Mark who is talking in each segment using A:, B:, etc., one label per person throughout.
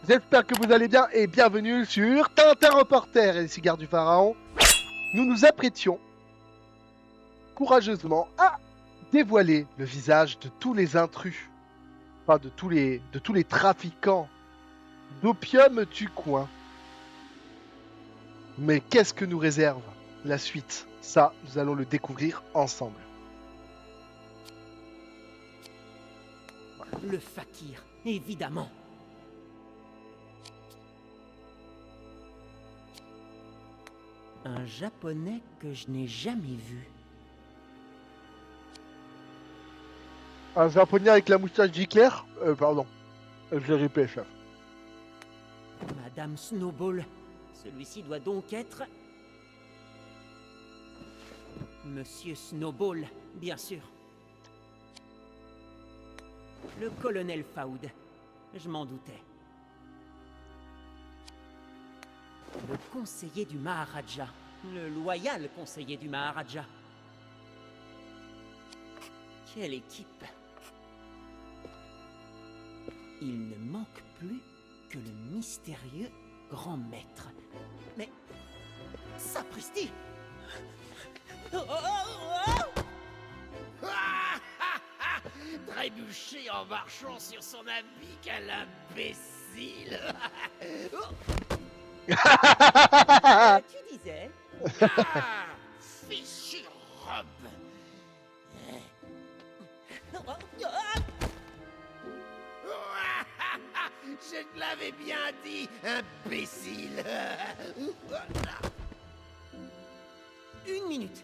A: J'espère que vous allez bien et bienvenue sur Tintin Reporter et les cigares du pharaon. Nous nous apprêtions courageusement à dévoiler le visage de tous les intrus, enfin de tous les trafiquants d'opium du coin. Mais qu'est-ce que nous réserve la suite? Ça, nous allons le découvrir ensemble.
B: Le fakir, évidemment. Un japonais que je n'ai jamais vu.
A: Un japonais avec la moustache d'Hitler? Pardon. Je l'ai répété, chef.
B: Madame Snowball. Celui-ci doit donc être... Monsieur Snowball, bien sûr. Le colonel Faoud. Je m'en doutais. Le conseiller du Maharaja. Le loyal conseiller du Maharaja. Quelle équipe! Il ne manque plus que le mystérieux grand maître. Mais... sapristi! Oh, oh, oh, oh!
C: Trébucher en marchant sur son habit, quel imbécile!
B: Tu disais?
C: Ah, fichu robe!
B: Oh, oh, oh!
C: Je te l'avais bien dit, imbécile!
B: Une minute.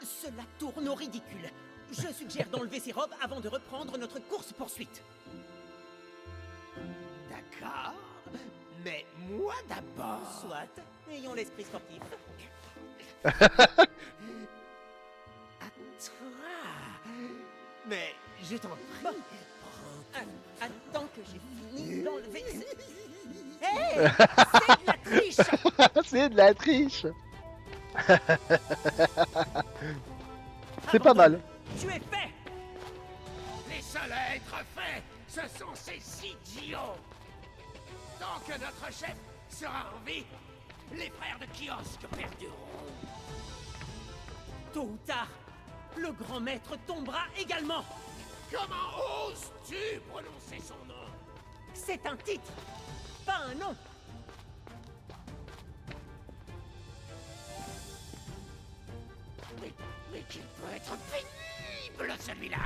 B: Cela tourne au ridicule. Je suggère d'enlever ces robes avant de reprendre notre course-poursuite.
C: D'accord, mais moi d'abord.
B: Soit, ayons l'esprit sportif.
C: À toi. Mais je t'en prie.
B: Attends que j'ai fini d'enlever... Hé! C'est de la triche!
A: C'est de la triche. C'est pas mal.
B: Tu es fait!
C: Les seuls à être faits, ce sont ces idiots. Tant que notre chef sera en vie, les frères de kiosque perdureront.
B: Tôt ou tard, le grand maître tombera également!
C: Comment oses-tu prononcer son nom?
B: C'est un titre, pas un nom!
C: Mais qu'il peut être pénible, celui-là!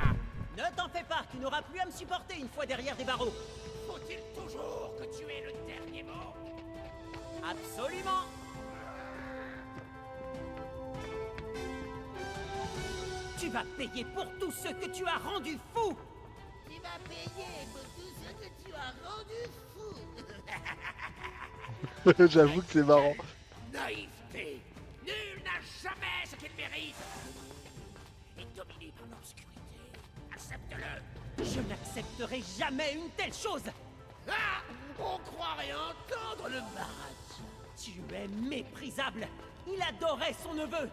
B: Ne t'en fais pas, tu n'auras plus à me supporter une fois derrière des barreaux.
C: Faut-il toujours que tu aies le dernier mot?
B: Absolument! Tu vas payer pour tout ce que tu as rendu fou!
C: Tu vas payer pour tout ce que tu as rendu fou!
A: J'avoue que c'est marrant.
C: Naïveté! Nul n'a jamais ce qu'il mérite! Et dominé par l'obscurité. Accepte-le!
B: Je n'accepterai jamais une telle chose!
C: Ah! On croirait entendre le Maharaja!
B: Tu es méprisable! Il adorait son neveu!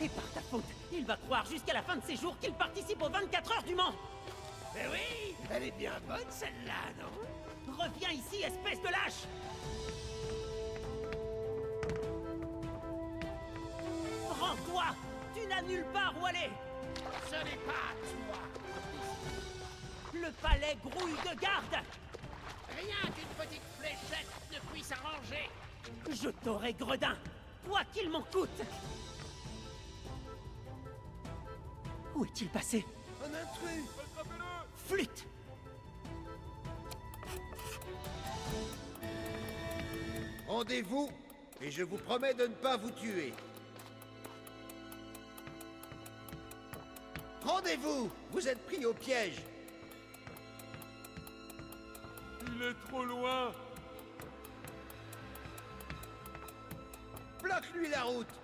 B: Et par ta faute, il va croire jusqu'à la fin de ses jours qu'il participe aux 24 heures du Mans!
C: Mais oui! Elle est bien bonne celle-là, non?
B: Reviens ici, espèce de lâche! Rends-toi! Tu n'as nulle part où aller!
C: Ce n'est pas toi!
B: Le palais grouille de garde!
C: Rien qu'une petite fléchette ne puisse arranger!
B: Je t'aurai gredin, quoi qu'il m'en coûte! Où est-il passé?
C: Un intrus!
B: Flûte!
D: Rendez-vous, et je vous promets de ne pas vous tuer. Rendez-vous! Vous êtes pris au piège.
E: Il est trop loin.
D: Bloque-lui la route!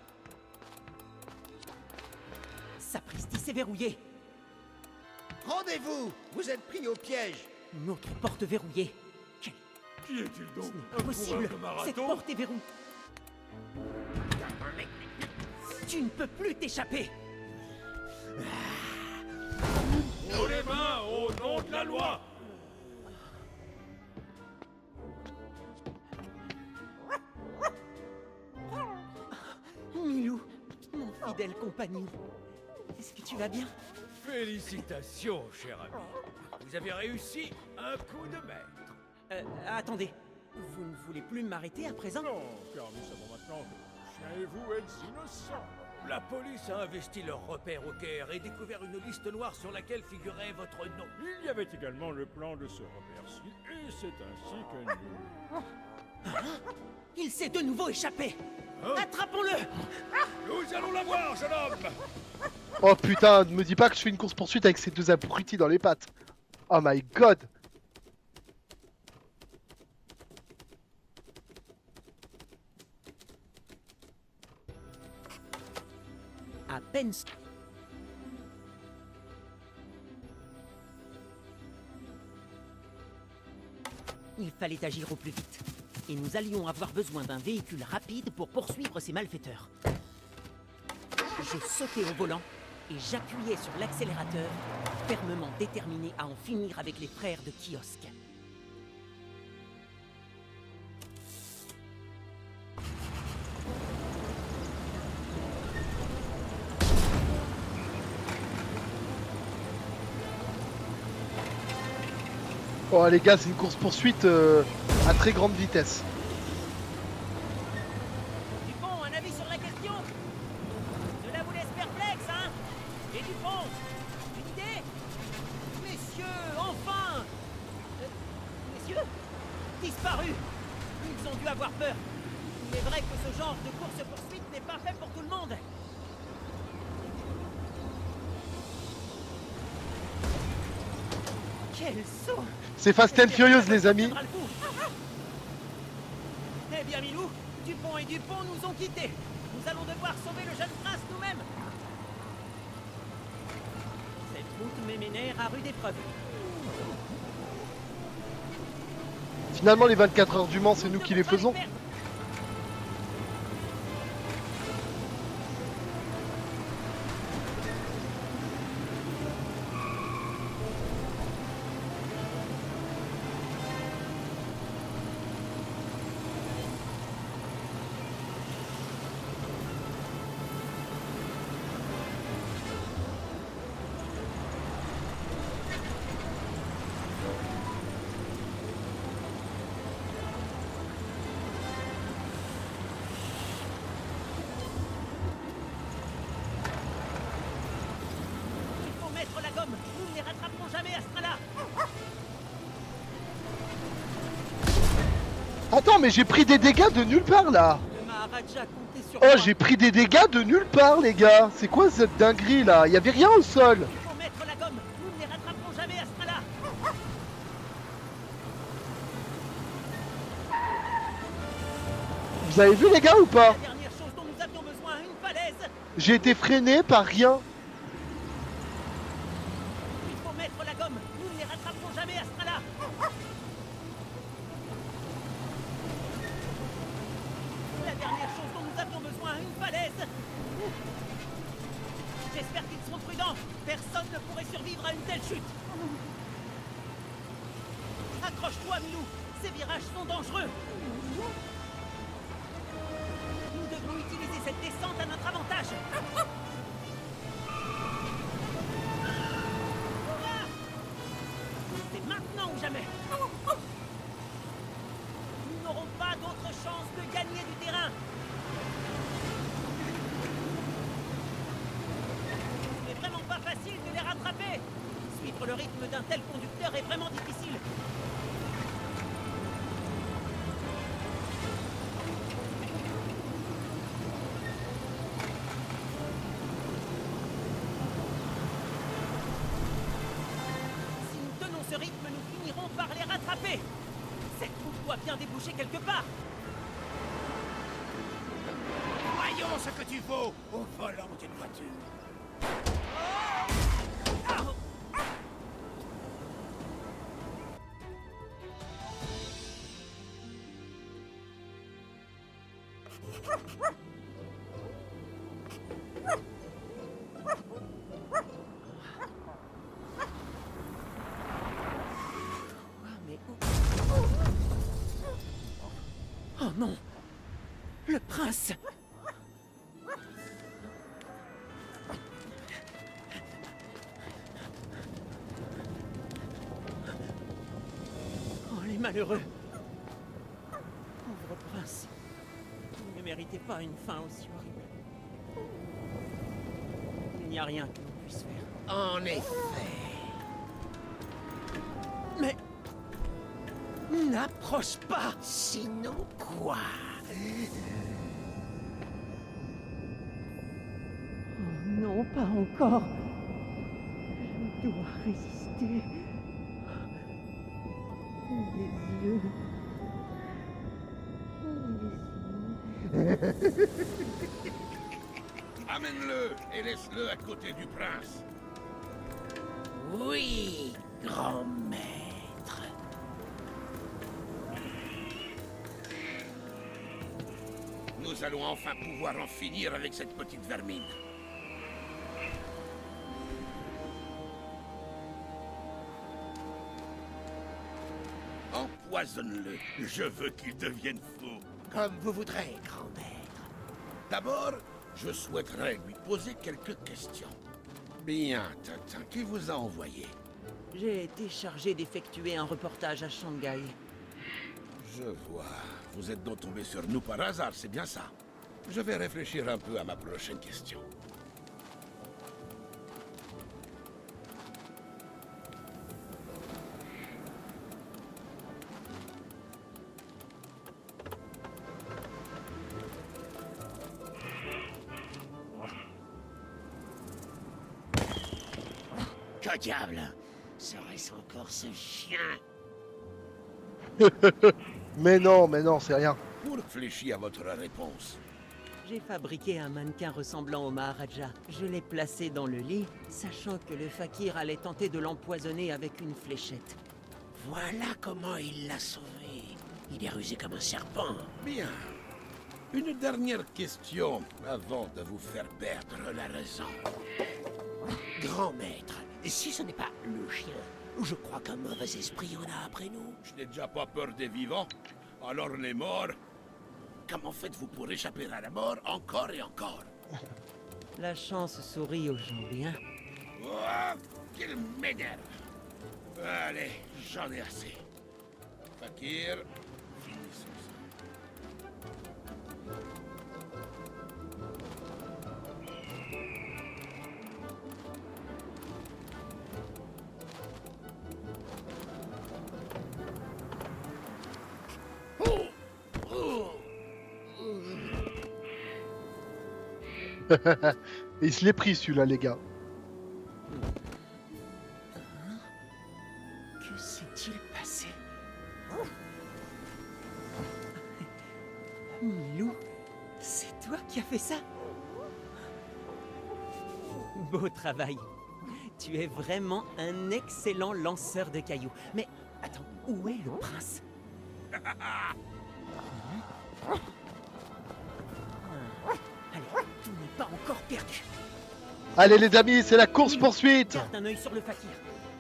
B: Sapristi, c'est verrouillé!
D: Rendez-vous! Vous êtes pris au piège.
B: Une autre porte verrouillée!
E: Qui est-il donc?
B: Pas possible!
E: Un coureur de
B: Cette
E: marathon?
B: porte est verrouillée! Tu ne peux plus t'échapper!
E: Haut les mains au nom de la loi.
B: fidèle compagnie. Est-ce que tu vas bien?
C: Félicitations, cher ami. Vous avez réussi un coup de maître.
B: Attendez. Vous ne voulez plus m'arrêter à présent?
E: Non, car nous savons maintenant que le chien et vous êtes innocents.
C: La police a investi leurs repères au Caire et découvert une liste noire sur laquelle figurait votre nom.
E: Il y avait également le plan de ce repère-ci, et c'est ainsi que nous...
B: Il s'est de nouveau échappé.
C: Hein?
B: Attrapons-le.
C: Nous allons la voir, jeune homme.
A: Oh putain, ne me dis pas que je fais une course-poursuite avec ces deux abrutis dans les pattes. Oh my god.
B: À peine... Il fallait agir au plus vite. Et nous allions avoir besoin d'un véhicule rapide pour poursuivre ces malfaiteurs. Je sautais au volant et j'appuyais sur l'accélérateur, fermement déterminé à en finir avec les frères de Kiosque.
A: Oh les gars, c'est une course-poursuite à très grande vitesse.
B: Dupont, un avis sur la question? Cela vous laisse perplexe, hein? Et Dupont, une idée? Messieurs, enfin! Messieurs? Disparus! Ils ont dû avoir peur. Il est vrai que ce genre de course-poursuite n'est pas fait pour tout le monde. Quel saut!
A: C'est Fast and Furious les amis.
B: Eh bien Milou, Dupont et Dupont nous ont quittés. Nous allons devoir sauver le jeune prince nous-mêmes. Cette route met mes nerfs à rude épreuve.
A: Finalement les 24 heures du Mans, c'est nous qui les faisons.
B: Il faut mettre la gomme. Nous ne les rattraperons jamais à ce train-là.
A: Attends, mais j'ai pris des dégâts de nulle part là.
B: Le Maharaja comptait sur
A: Oh,
B: moi.
A: j'ai pris des dégâts de nulle part les gars. C'est quoi cette dinguerie là? Y'avait rien au sol.
B: Il faut mettre la gomme. Nous ne les rattraperons jamais à ce train-là.
A: Vous avez vu les gars ou pas?
B: La dernière chose dont nous avions besoin, une falaise.
A: J'ai été freiné par rien.
B: Il faut mettre la gomme. Nous ne les rattraperons jamais à ce train-là. La dernière chose dont nous avions besoin, une falaise. J'espère qu'ils seront prudents. Personne ne pourrait survivre à une telle chute. Accroche-toi, Milou. Ces virages sont dangereux. Nous devons utiliser cette descente à notre avantage. Hurrah! C'est maintenant ou jamais. Nous n'aurons pas d'autre chance de gagner du terrain. Ce n'est vraiment pas facile de les rattraper. Suivre le rythme d'un tel conducteur est vraiment difficile. Si nous tenons ce rythme, nous finirons par les rattraper. Cette route doit bien déboucher quelque part.
C: Voyons ce que tu vaux au volant d'une voiture.
B: Mais oh non! Le prince! malheureux. Pauvre prince. Il ne méritait pas une fin aussi horrible. Il n'y a rien que l'on puisse faire.
C: En effet.
B: Mais... n'approche pas!
C: Sinon quoi?
B: Oh non, pas encore. Je dois résister. Les yeux...
C: Amène-le et laisse-le à côté du prince. Oui, grand maître. Nous allons enfin pouvoir en finir avec cette petite vermine. Empoisonne-le. Je veux qu'il devienne fou. Comme vous voudrez, grand maître. D'abord, je souhaiterais lui poser quelques questions. Bien, Tintin, qui vous a envoyé?
B: J'ai été chargé d'effectuer un reportage à Shanghai.
C: Je vois. Vous êtes donc tombé sur nous par hasard, c'est bien ça? Je vais réfléchir un peu à ma prochaine question. Que diable? Serait-ce encore ce chien?
A: Mais non, c'est rien.
C: Pour réfléchir à votre réponse.
B: J'ai fabriqué un mannequin ressemblant au Maharaja. Je l'ai placé dans le lit, sachant que le fakir allait tenter de l'empoisonner avec une fléchette.
C: Voilà comment il l'a sauvé. Il est rusé comme un serpent. Bien. Une dernière question avant de vous faire perdre la raison. Grand maître, si ce n'est pas le chien, je crois qu'un mauvais esprit en a après nous. Je n'ai déjà pas peur des vivants. Alors les morts. Comment faites-vous pour échapper à la mort encore et encore?
B: La chance sourit aux gens bien.
C: Oh, qu'il m'énerve. Allez, j'en ai assez. Fakir, finissons ça.
A: Il se l'est pris celui-là, les gars.
B: Que s'est-il passé? Milou, c'est toi qui as fait ça? Beau travail. Tu es vraiment un excellent lanceur de cailloux. Mais attends, où est le prince? Allez, tout n'est pas encore perdu.
A: Allez les amis, c'est la course-poursuite.
B: Garde un œil sur le fakir.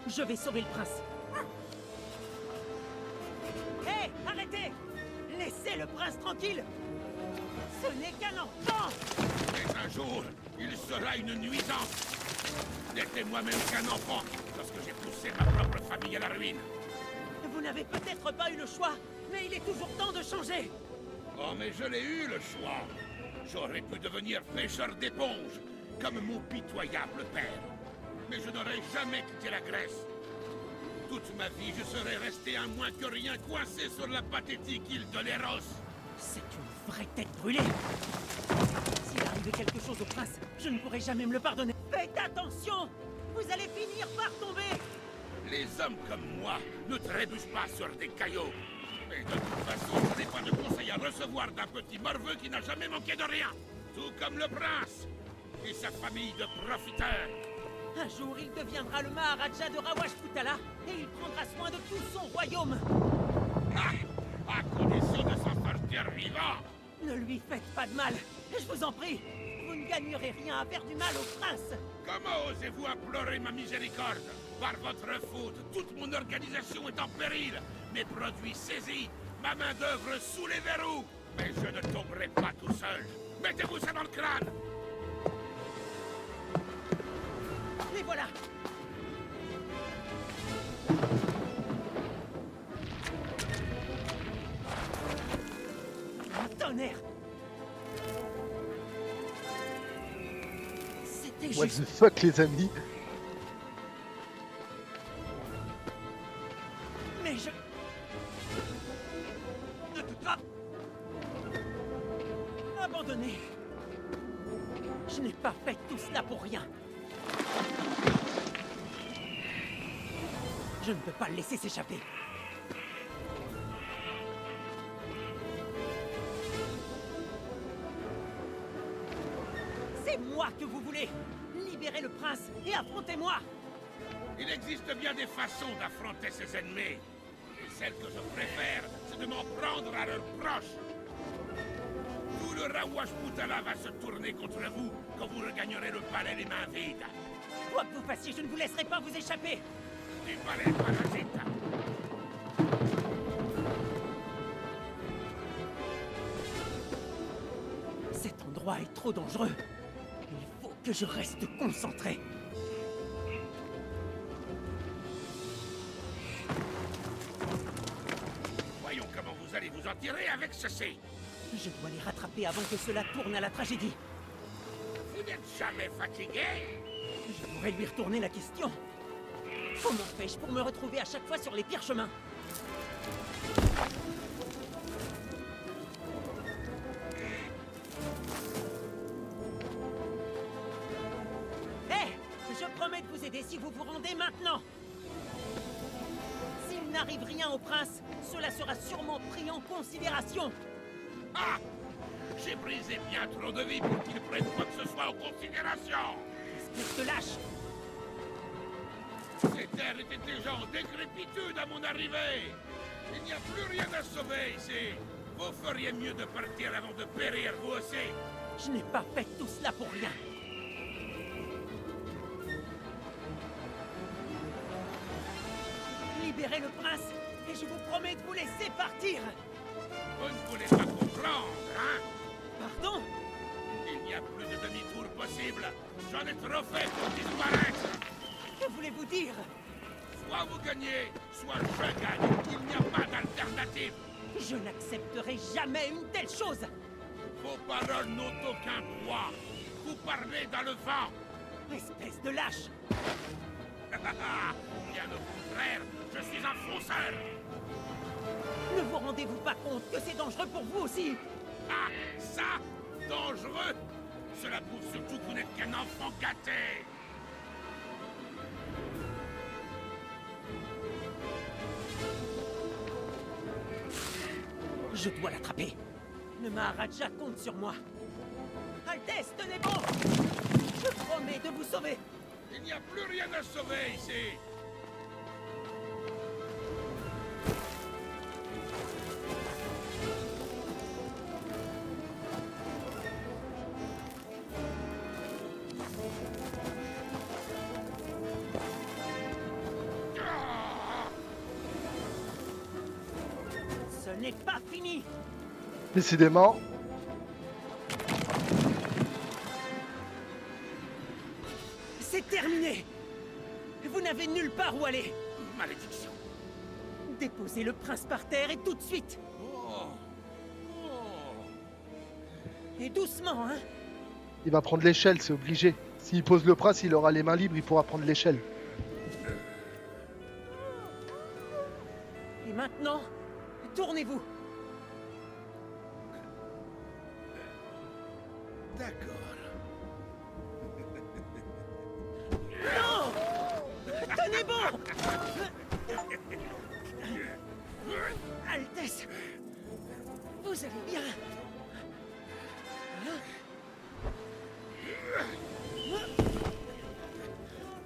B: Je vais sauver le prince. Hé, arrêtez! Laissez le prince tranquille. Ce n'est qu'un enfant.
C: Mais un jour, il sera une nuisance. N'était moi-même qu'un enfant lorsque j'ai poussé ma propre famille à la ruine.
B: Vous n'avez peut-être pas eu le choix, mais il est toujours temps de changer.
C: Oh, mais je l'ai eu, le choix. J'aurais pu devenir pêcheur d'éponges, comme mon pitoyable père. Mais je n'aurais jamais quitté la Grèce. Toute ma vie, je serais resté un moins que rien coincé sur la pathétique île de Léros.
B: C'est une vraie tête brûlée. S'il arrive quelque chose au prince, je ne pourrai jamais me le pardonner. Faites attention! Vous allez finir par tomber!
C: Les hommes comme moi ne trébuchent pas sur des caillots. Et de toute façon, je n'ai pas de conseil à recevoir d'un petit morveux qui n'a jamais manqué de rien. Tout comme le prince et sa famille de profiteurs.
B: Un jour, il deviendra le Maharaja de Rawashputala et il prendra soin de tout son royaume.
C: À condition de s'en sortir vivant.
B: Ne lui faites pas de mal, je vous en prie. Vous ne gagnerez rien à faire du mal au prince.
C: Comment osez-vous implorer ma miséricorde? Par votre faute, toute mon organisation est en péril. Mes produits saisis, ma main-d'œuvre sous les verrous. Mais je ne tomberai pas tout seul. Mettez-vous ça dans le crâne.
B: Les voilà. tonnerre! C'était
A: What
B: juste...
A: the fuck, les amis?
B: Mais je... Ne te pas... Abandonné. Je n'ai pas fait tout cela pour rien. Je ne peux pas le laisser s'échapper. C'est moi que vous voulez! Libérez le prince et affrontez-moi!
C: Il existe bien des façons d'affronter ses ennemis. Et celle que je préfère, c'est de m'en prendre à leurs proches. Tout le Rawashputala va se tourner contre vous quand vous regagnerez le palais les mains vides.
B: Quoi que vous fassiez, je ne vous laisserai pas vous échapper!
C: Du palais parasite.
B: Cet endroit est trop dangereux. Il faut que je reste concentré.
C: Voyons comment vous allez vous en tirer avec ceci.
B: Je dois les rattraper avant que cela tourne à la tragédie.
C: Vous n'êtes jamais fatigué?
B: Je pourrais lui retourner la question. Comment fais-je pour me retrouver à chaque fois sur les pires chemins? Hé! Je promets de vous aider si vous vous rendez maintenant! S'il n'arrive rien au prince, cela sera sûrement pris en considération!
C: Ah! J'ai brisé bien trop de vies pour qu'il prenne quoi que ce soit en considération.
B: Espèce de lâche!
C: Ces terres étaient déjà en décrépitude à mon arrivée. Il n'y a plus rien à sauver ici. Vous feriez mieux de partir avant de périr vous aussi.
B: Je n'ai pas fait tout cela pour rien! Libérez le prince, et je vous promets de vous laisser partir!
C: Vous ne voulez pas comprendre, hein?
B: Pardon?
C: Il n'y a plus de demi-tour possible. J'en ai trop fait pour disparaître.
B: Que voulez-vous dire?
C: Soit vous gagnez, soit je gagne. Il n'y a pas d'alternative.
B: Je n'accepterai jamais une telle chose!
C: Vos paroles n'ont aucun poids. Vous parlez dans le vent.
B: Espèce de lâche!
C: Bien au contraire, je suis un fonceur.
B: Ne vous rendez-vous pas compte que c'est dangereux pour vous aussi?
C: Ah, ça, dangereux. Cela prouve surtout que vous n'êtes qu'un enfant gâté.
B: Je dois l'attraper. Le Maharaja compte sur moi. Altesse, tenez bon! Je promets de vous sauver!
C: Il n'y a plus rien à sauver ici.
B: Ce n'est pas fini!
A: Décidément.
B: C'est terminé! Vous n'avez nulle part où aller!
C: Malédiction.
B: Déposez le prince par terre et tout de suite!
C: Oh.
B: Et doucement, hein!
A: Il va prendre l'échelle, c'est obligé. S'il pose le prince, il aura les mains libres, il pourra prendre l'échelle.
B: Et maintenant, tournez-vous!
C: D'accord.
B: Non! Tenez bon! Altesse! Vous allez bien?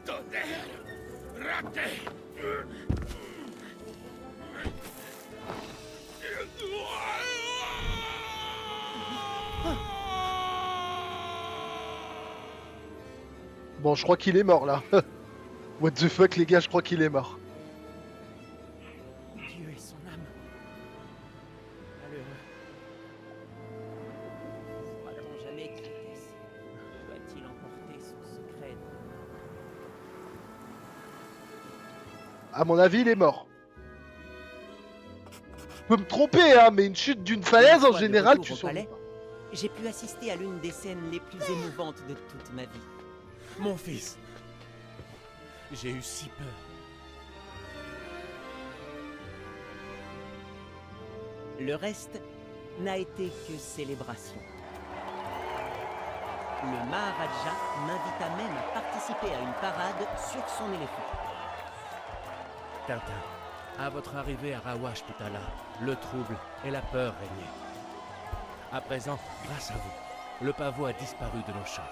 C: Tonnerre. Raté.
A: Bon, je crois qu'il est mort là. What the fuck, les gars, je crois qu'il est mort.
B: Dieu et son âme. Malheureux. Saura-t-on jamais qui était-ce? Doit-il emporter son secret?
A: À mon avis, il est mort. peux me tromper, hein, mais une chute d'une falaise, en général, tu
B: survis.
A: survis.
B: J'ai pu assister à l'une des scènes les plus émouvantes de toute ma vie.
F: Mon fils, j'ai eu si peur.
B: Le reste n'a été que célébration. Le Maharaja m'invita même à participer à une parade sur son éléphant.
F: Tintin, à votre arrivée à Rawashputala, le trouble et la peur régnaient. À présent, grâce à vous, le pavot a disparu de nos champs.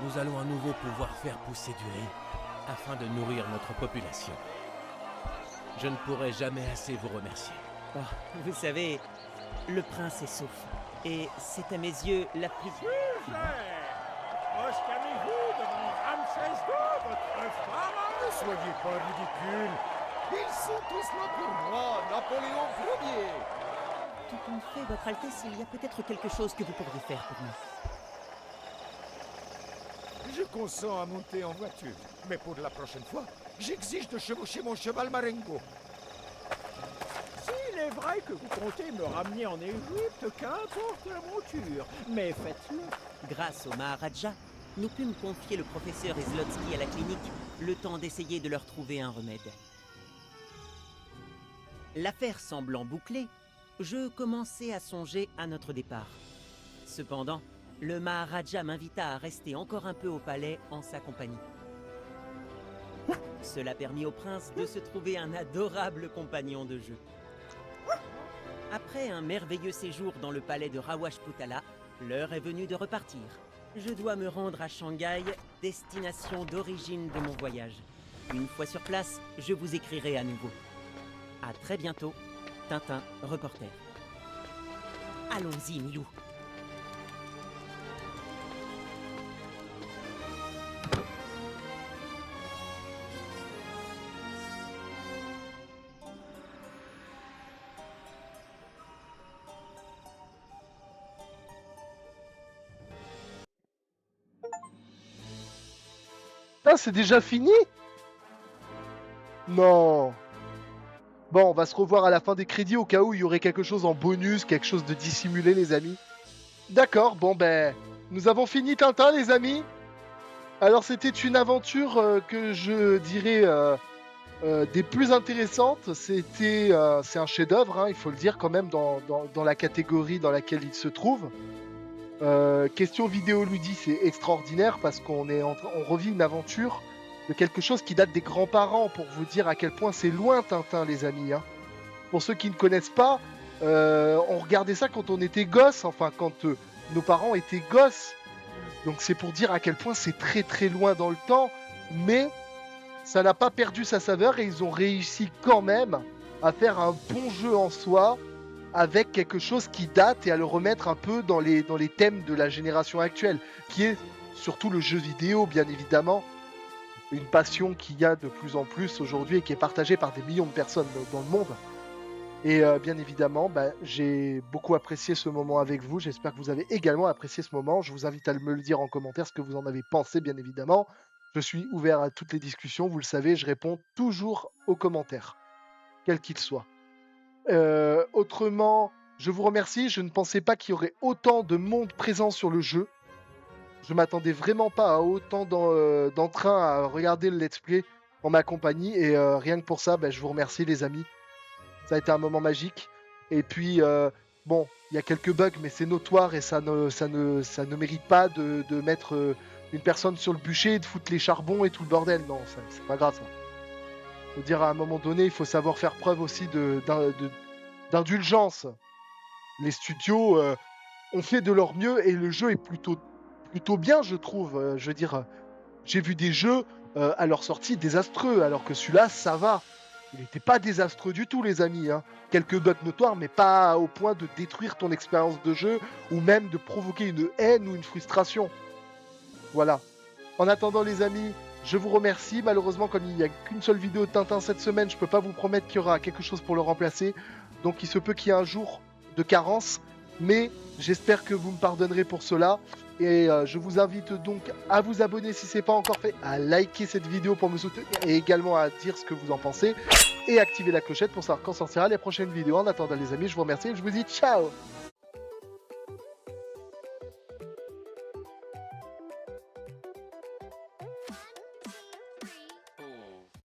F: Nous allons à nouveau pouvoir faire pousser du riz afin de nourrir notre population. Je ne pourrai jamais assez vous remercier.
B: Oh, vous savez, le prince est sauf. Et c'est à mes yeux la plus...
E: Oscamez-vous devant Ramsès II, votre pharaon.
D: Ne soyez pas ridicule. Ils sont tous là pour moi, Napoléon Ier.
B: Tout compte fait, votre Altesse, il y a peut-être quelque chose que vous pourriez faire pour moi.
D: Je consens à monter en voiture, mais pour la prochaine fois, j'exige de chevaucher mon cheval Marengo.
E: S'il est vrai que vous comptez me ramener en Égypte, qu'importe la monture, mais faites-le.
B: Grâce au Maharaja, nous pûmes confier le professeur Ezlotsky à la clinique, le temps d'essayer de leur trouver un remède. L'affaire semblant bouclée, je commençais à songer à notre départ. Cependant, le Maharaja m'invita à rester encore un peu au palais en sa compagnie. Cela permit au prince de se trouver un adorable compagnon de jeu. Après un merveilleux séjour dans le palais de Rawashputala, l'heure est venue de repartir. Je dois me rendre à Shanghai, destination d'origine de mon voyage. Une fois sur place, je vous écrirai à nouveau. À très bientôt, Tintin, reporter. Allons-y, Milou.
A: Ah, c'est déjà fini? Non. Bon, on va se revoir à la fin des crédits au cas où il y aurait quelque chose en bonus, quelque chose de dissimulé, les amis. D'accord, bon ben, nous avons fini Tintin, les amis. Alors c'était une aventure que je dirais des plus intéressantes. C'est un chef-d'œuvre, hein, il faut le dire quand même dans la catégorie dans laquelle il se trouve. Question vidéoludie, c'est extraordinaire parce on revit une aventure de quelque chose qui date des grands-parents, pour vous dire à quel point c'est loin Tintin, les amis. Hein. Pour ceux qui ne connaissent pas, on regardait ça quand on était gosse, enfin quand nos parents étaient gosses. Donc c'est pour dire à quel point c'est très très loin dans le temps, mais ça n'a pas perdu sa saveur et ils ont réussi quand même à faire un bon jeu en soi, avec quelque chose qui date et à le remettre un peu dans les thèmes de la génération actuelle, qui est surtout le jeu vidéo, bien évidemment. Une passion qu'il y a de plus en plus aujourd'hui et qui est partagée par des millions de personnes dans le monde. Et bien évidemment, j'ai beaucoup apprécié ce moment avec vous. J'espère que vous avez également apprécié ce moment. Je vous invite à me le dire en commentaire ce que vous en avez pensé, bien évidemment. Je suis ouvert à toutes les discussions, vous le savez, je réponds toujours aux commentaires, quels qu'ils soient. Autrement, je vous remercie. Je ne pensais pas qu'il y aurait autant de monde présent sur le jeu. Je m'attendais vraiment pas à autant d'entrain à regarder le let's play en ma compagnie. Et rien que pour ça, je vous remercie les amis. Ça a été un moment magique. Et puis, bon, il y a quelques bugs, mais c'est notoire et ça ne mérite pas de mettre une personne sur le bûcher et de foutre les charbons et tout le bordel. Non, c'est pas grave ça. Faut dire à un moment donné, il faut savoir faire preuve aussi d'indulgence. Les studios ont fait de leur mieux et le jeu est plutôt bien, je trouve. Je veux dire, j'ai vu des jeux à leur sortie désastreux, alors que celui-là, ça va. Il n'était pas désastreux du tout, les amis. Hein. Quelques bugs notoires, mais pas au point de détruire ton expérience de jeu ou même de provoquer une haine ou une frustration. Voilà. En attendant, les amis, je vous remercie. Malheureusement, comme il n'y a qu'une seule vidéo de Tintin cette semaine, je ne peux pas vous promettre qu'il y aura quelque chose pour le remplacer. Donc, il se peut qu'il y ait un jour de carence. Mais j'espère que vous me pardonnerez pour cela. Et je vous invite donc à vous abonner si ce n'est pas encore fait, à liker cette vidéo pour me soutenir et également à dire ce que vous en pensez et activer la clochette pour savoir quand sortira les prochaines vidéos. En attendant les amis, je vous remercie et je vous dis ciao.